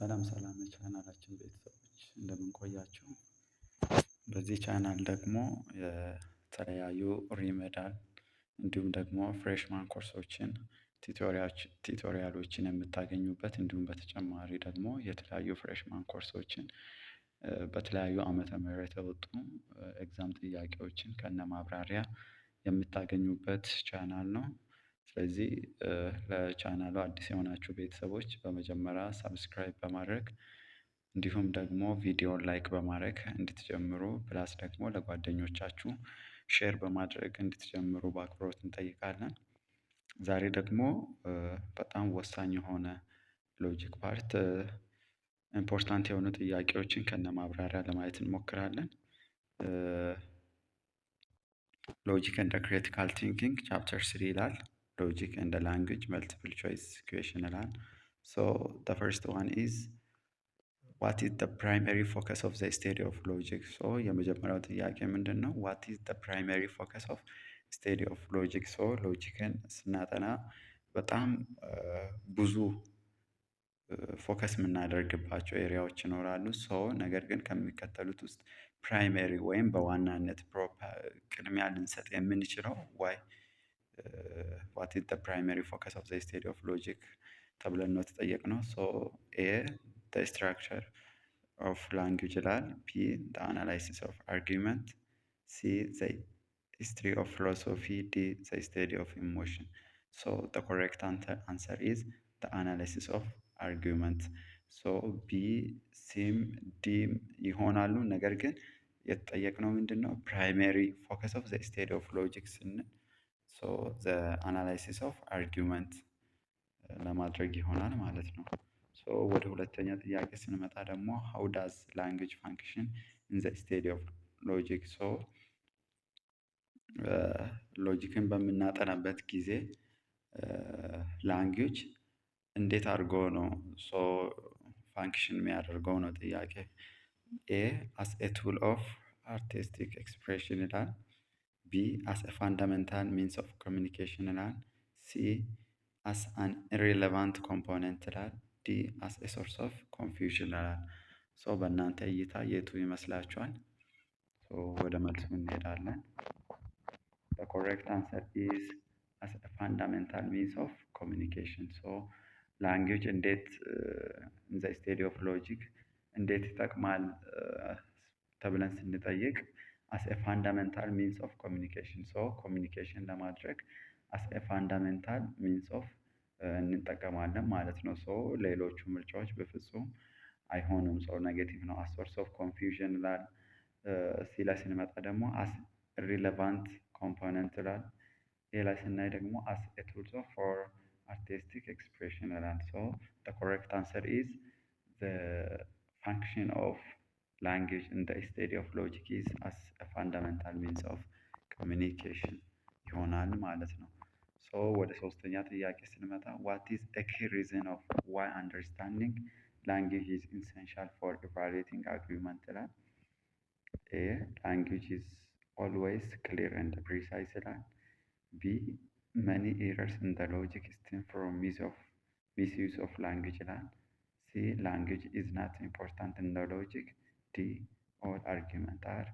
ሰላም ሰላም የቻናላችን ቤተሰቦች እንደምን ቆያችሁ? በዚህ ቻናል ደግሞ የተለያዩ ሪመዳል እንዲሁም ደግሞ ፍሬሽማን ኮርሶችን ቲቶሪያሎችን የምታገኙበት እንዲሁም በተጨማሪ ደግሞ የተለያዩ ፍሬሽማን ኮርሶችን በተለያዩ ዓመተ ምህረት የወጡ ኤግዛም ጥያቄዎችን ከነማብራሪያ የምታገኙበት ቻናል ነው። ስለዚህ ለቻናሉ አዲስ የሆናችሁ ቤተሰቦች በመጀመሪያ ሰብስክራይብ በማድረግ እንዲሁም ደግሞ ቪዲዮን ላይክ በማድረግ እንድትጀምሩ ፕላስ ደግሞ ለጓደኞቻችሁ ሼር በማድረግ እንድትጀምሩ በአክብሮት እንጠይቃለን። ዛሬ ደግሞ በጣም ወሳኝ የሆነ ሎጂክ ፓርት ኢምፖርታንት የሆኑ ጥያቄዎችን ከነማብራሪያ ለማየት እንሞክራለን። ሎጂክ ኤንድ ክሪቲካል ቲንኪንግ ቻፕተር 3 ይላል። ሎጂክ ኤንድ ላንጉጅ መልቲፕል ቾይስ ኩዌሽን ይላል። ሶ ዘ ፈርስት ዋን ኢዝ ዋት ኢዝ ዘ ፕራይመሪ ፎከስ ኦፍ ዘ ስቴዲ ኦፍ ሎጂክ? ሶ የመጀመሪያው ጥያቄ ምንድን ነው? ዋት ኢዝ ዘ ፕራይመሪ ፎከስ ኦፍ ስቴዲ ኦፍ ሎጂክ? ሶ ሎጂክን ስናጠና በጣም ብዙ ፎከስ የምናደርግባቸው ኤሪያዎች ይኖራሉ። ሶ ነገር ግን ከሚከተሉት ውስጥ ፕራይመሪ ወይም በዋናነት ቅድሚያ ልንሰጥ የምንችለው ዋት ኢዝ ዘ ፕራይመሪ ፎከስ ኦፍ ዘ ስቴዲ ኦፍ ሎጂክ ተብለን ነው የተጠየቅነው። ሶ ኤ ዘ ስትራክቸር ኦፍ ላንጉጅ ይላል። ቢ ዘ አናላይሲስ ኦፍ አርጊመንት፣ ሲ ዘ ሂስትሪ ኦፍ ፊሎሶፊ፣ ዲ ዘ ስቴዲ ኦፍ ኢሞሽን። ሶ ዘ ኮሬክት አንሰር ኢዝ ዘ አናላይሲስ ኦፍ አርጊመንት። ሶ ቢ ሲም ዲም ይሆናሉ። ነገር ግን የተጠየቅነው ምንድን ነው? ፕራይሜሪ ፎከስ ኦፍ ዘ ስቴዲ ኦፍ ሎጂክ ስንል ሶ ዘ አናላይሲስ ኦፍ አርጊመንት ለማድረግ ይሆናል ማለት ነው። ሶ ወደ ሁለተኛ ጥያቄ ስንመጣ ደግሞ ሃው ዳዝ ላንጉጅ ፋንክሽን ኢን ዘ ስቴዲ ኦፍ ሎጂክ? ሶ ሎጂክን በምናጠናበት ጊዜ ላንጉጅ እንዴት አድርጎ ነው ፋንክሽን የሚያደርገው ነው ጥያቄ። ኤ አስ ኤ ቱል ኦፍ አርቲስቲክ ኤክስፕሬሽን ይላል። ቢ አስ ኤ ፋንዳሜንታል ሚንስ ኦፍ ኮሚኒኬሽን ይላል። ሲ አስ አን ኢሬሌቫንት ኮምፖነንት ይላል። ዲ አስ ኤ ሶርስ ኦፍ ኮንፊውዥን ይላል። ሶ በእናንተ እይታ የቱ ይመስላችኋል? ወደ መልሱ እንሄዳለን። the correct answer is as a fundamental means of communication. so ላንጉጅ እንዴት in the study of logic እንዴት ይጠቅማል ተብለን ስንጠይቅ as a fundamental means of communication so communication ለማድረግ as a fundamental means of እንጠቀማለን ማለት ነው። ሶ ሌሎቹ ምርጫዎች በፍጹም አይሆኑም። ሶ ኔጌቲቭ ነው። as source of confusion ይላል። ሲ ላይ ስንመጣ ደግሞ as relevant component ይላል። ኤ ላይ ስናይ ደግሞ as a tool for artistic expression ይላል። so the correct answer is the function of language in the study of logic is as a fundamental means of communication ይሆናል ማለት ነው። ሶ ወደ ሶስተኛ ጥያቄ ስንመጣ what is a key reason of why understanding language is essential for evaluating argument ይላል። ኤ language is always clear and precise ይላል። ቢ many errors in the logic stem from misuse of language ይላል። ሲ language is not important in the logic። ዲ all argument are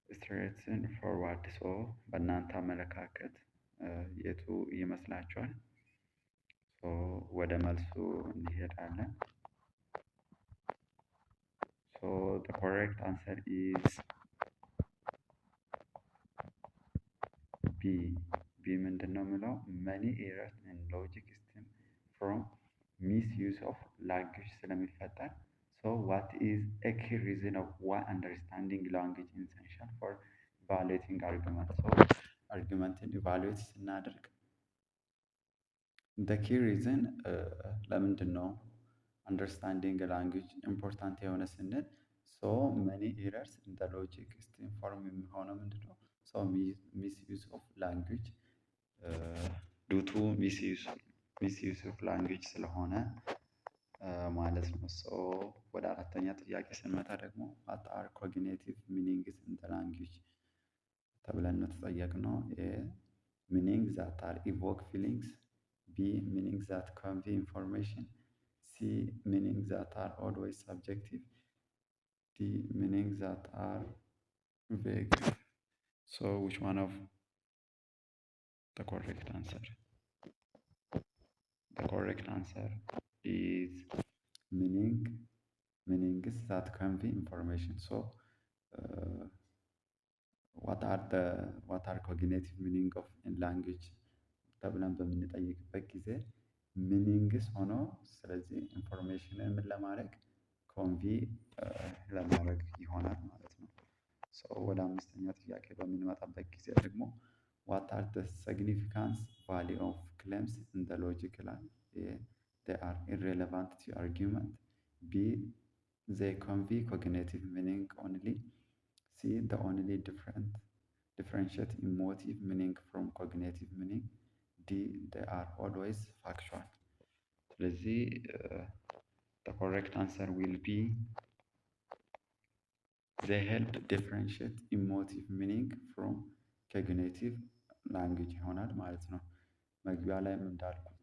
straightforward። ሶ በእናንተ አመለካከት የቱ ይመስላችኋል? ወደ መልሱ እንሄዳለን። so the correct answer is ቢ ምንድን ነው የሚለው many errors in logic stem from misuse of language ስለሚፈጠር so what is a key reason of why understanding language is essential for evaluating argument? so argumenትን evaluate ስናደርግ the key reason ለምንድን ነው understanding language important የሆነ ስንል so many errors in the logic stem from የሚሆነው ምንድን ነው? so misuse of language due to misuse of language ስለሆነ ማለት ነው። ሶ ወደ አራተኛ ጥያቄ ስንመጣ ደግሞ what are cognitive meanings in the language ተብለን ነው የተጠየቅነው። ኤ meanings that are evoke feelings፣ ቢ meanings that convey information፣ C. Meanings that are always subjective. D. Meanings that are vague. So which one of the correct answer? The correct answer is meanings that convey information. So uh, what are cognitive meaning of in language ተብለን በምንጠይቅበት ጊዜ ሚኒንግስ ሆኖ ስለዚህ ኢንፎርሜሽንን ምን ለማድረግ ኮንቪ ለማድረግ ይሆናል ማለት ነው። ወደ አምስተኛ ጥያቄ በምንመጣበት ጊዜ ደግሞ what are the significance value of claims in the logic ይላል። they are irrelevant to argument. B. they convey cognitive meaning only. C. the only differentiate emotive meaning from cognitive meaning. D. they are always factual. ስለዚህ the correct answer will be they help differentiate emotive meaning from cognitive language ይሆናል ማለት ነው። መግቢያ ላይም እንዳልኩት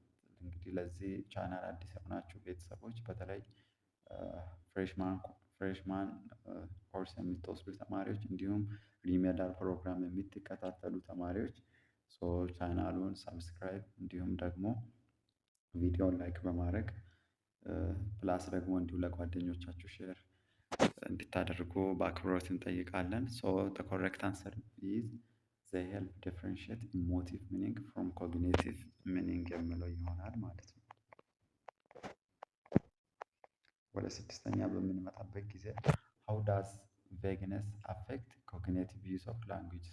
እንግዲህ ለዚህ ቻናል አዲስ የሆናችሁ ቤተሰቦች በተለይ ፍሬሽማን ኮርስ የምትወስዱ ተማሪዎች እንዲሁም ሪሜዳል ፕሮግራም የምትከታተሉ ተማሪዎች ቻናሉን ሰብስክራይብ እንዲሁም ደግሞ ቪዲዮን ላይክ በማድረግ ፕላስ ደግሞ እንዲሁ ለጓደኞቻችሁ ሼር እንድታደርጉ በአክብሮት እንጠይቃለን። the correct answer is they help differentiate emotive meaning from cognitive meaning የሚለው ይሆናል ማለት ነው። ወደ ስድስተኛ በምንመጣበት ጊዜ how does vagueness affect cognitive use of language?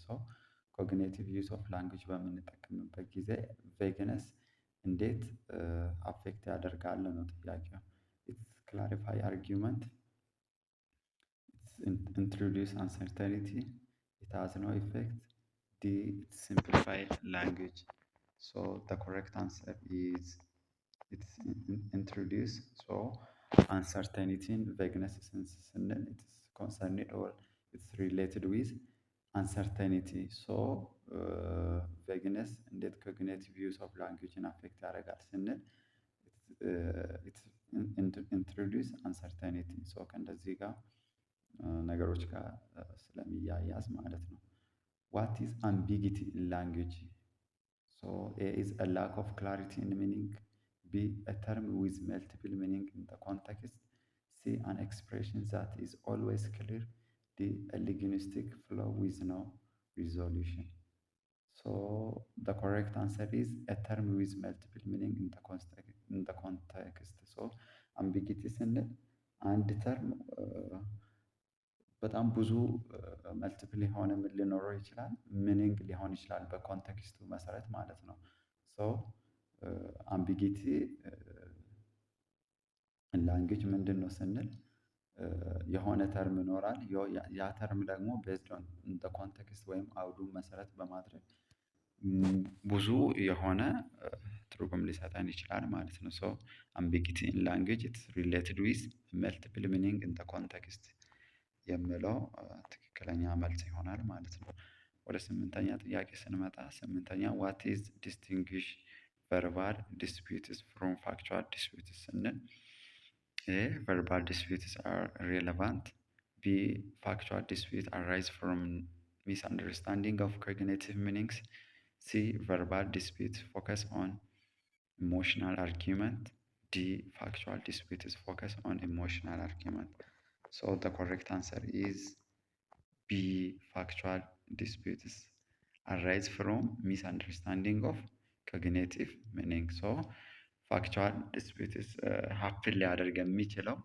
cognitive use of language በምንጠቀምበት ጊዜ vagueness እንዴት አፌክት ያደርጋል ነው ጥያቄው። it's clarify argument, it's introduce uncertainty, it has no effect. D. it simplify language. the correct answer is it's introduce uncertainty vagueness ስንል it's concerned or it's related with uncertainty. vagueness እንዴት cognitive use of language አፌክት ያደርጋል ስንል it's introduce uncertainty ከእንደዚህ ጋር ነገሮች ጋር ስለሚያያዝ ማለት ነው። what is ambiguity in language? A is a lack of clarity in meaning. B. a term with multiple meaning in the context. C. an expression that is always clear. D. a linguistic flow with no resolution. the correct answer is a term with multiple meaning in the context. ambiguity ስንል አንድ ተርም በጣም ብዙ መልቲፕል የሆነ ምን ሊኖረው ይችላል ሚኒንግ ሊሆን ይችላል በኮንቴክስቱ መሰረት ማለት ነው። አምቢጊቲ ላንጉጅ ምንድን ነው ስንል የሆነ ተርም ይኖራል ያ ተርም ደግሞ ቤዝድ ኦን ዘ ኮንቴክስት ወይም አውዱን መሰረት በማድረግ ብዙ የሆነ ትርጉም ሊሰጠን ይችላል ማለት ነው። አምቢጊቲ ኢን ላንጉጅ ኢትስ ሪሌትድ ዊዝ መልቲፕል ሚኒንግ ኢን ዘ ኮንቴክስት የሚለው ትክክለኛ መልስ ይሆናል ማለት ነው። ወደ ስምንተኛ ጥያቄ ስንመጣ ስምንተኛ what is distinguish verbal disputes from factual disputes ስንል A. verbal disputes are relevant. B. factual disputes arise from misunderstanding of cognitive meanings. C. verbal disputes focus on emotional argument. D. factual disputes focus on emotional argument. the correct answer is B. factual disputes arise from misunderstanding of cognitive meaning. factual disputes happen ሊያደርግ የሚችለው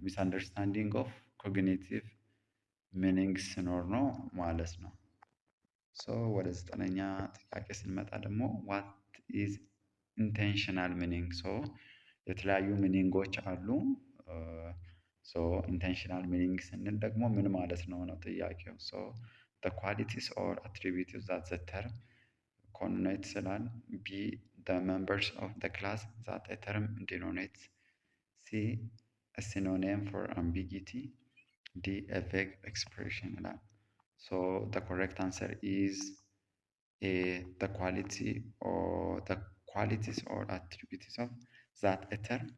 misunderstanding of cognitive meaning ሲኖር ነው ማለት ነው። ወደ ዘጠነኛ ጥያቄ ስንመጣ ደግሞ what is intentional meaning? የተለያዩ ሚኒንጎች አሉ። ኢንቴንሽናል ሚኒንግ ስንል ደግሞ ምን ማለት ነው ነው ጥያቄው። the qualities or attributes that the term connotes ይላል። B. the members of the class that a term denotes. C. a synonym for ambiguity. D. a vague expression ይላል። the correct answer is A. the qualities or attributes of ዛት ኤ ተርም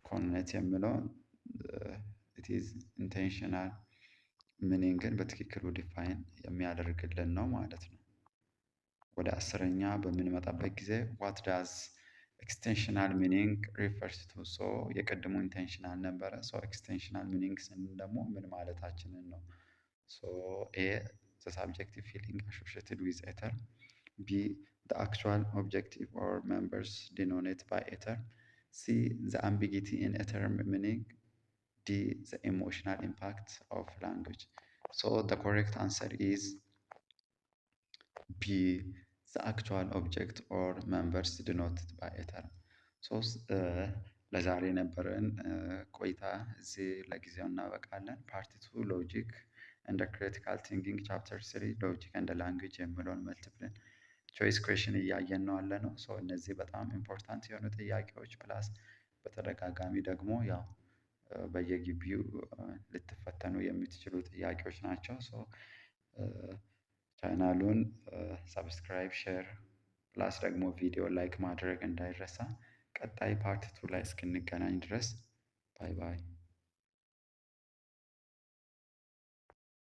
ኮንነት የሚለውን ኢት ኢዝ ኢንቴንሽናል ሚኒንግን በትክክሉ ዲፋይን የሚያደርግልን ነው ማለት ነው። ወደ አስረኛ በምንመጣበት ጊዜ ዋት ዳዝ ኤክስቴንሽናል ሚኒንግ ሪፈርስ ቱ። ሶ የቅድሙ ኢንቴንሽናል ነበረ። ሶ ኤክስቴንሽናል ሚኒንግ ስንል ደግሞ ምን ማለታችንን ነው? ሶ ኤ ዘ ሳብጀክቲቭ ፊሊንግ አሶሺየትድ ዊዝ ኤ ተርም፣ ቢ ዘ አክቹዋል ኦብጀክቲቭ ኦር ሜምበርስ ዲኖኔት ባይ ኤ ተርም፣ ሲ ዘ አምቢጊቲ ኢን ኤ ተርም ሚኒንግ፣ ዲ ዘ ኢሞሽናል ኢምፓክት ኦፍ ላንጉጅ። ሶ ዘ ኮሬክት አንሰር ኢዝ ቢ ዘ አክቹዋል ኦብጀክት ኦር ሜምበርስ ዲኖትድ ባይ ኤ ተርም። ለዛሬ የነበረን ቆይታ እዚህ ለጊዜው እናበቃለን። ፓርት ቱ ሎጂክ እንደ ክሪቲካል ቲንኪንግ ቻፕተር 3 ሎጂክ እንደ ላንጉጅ የሚለውን መልቲፕል ቾይስ ኩዌሽን እያየን ነው ያለ ነው። ሶ እነዚህ በጣም ኢምፖርታንት የሆኑ ጥያቄዎች ፕላስ በተደጋጋሚ ደግሞ ያው በየግቢው ልትፈተኑ የምትችሉ ጥያቄዎች ናቸው። ሶ ቻናሉን ሰብስክራይብ፣ ሼር ፕላስ ደግሞ ቪዲዮ ላይክ ማድረግ እንዳይረሳ። ቀጣይ ፓርት ቱ ላይ እስክንገናኝ ድረስ ባይ ባይ።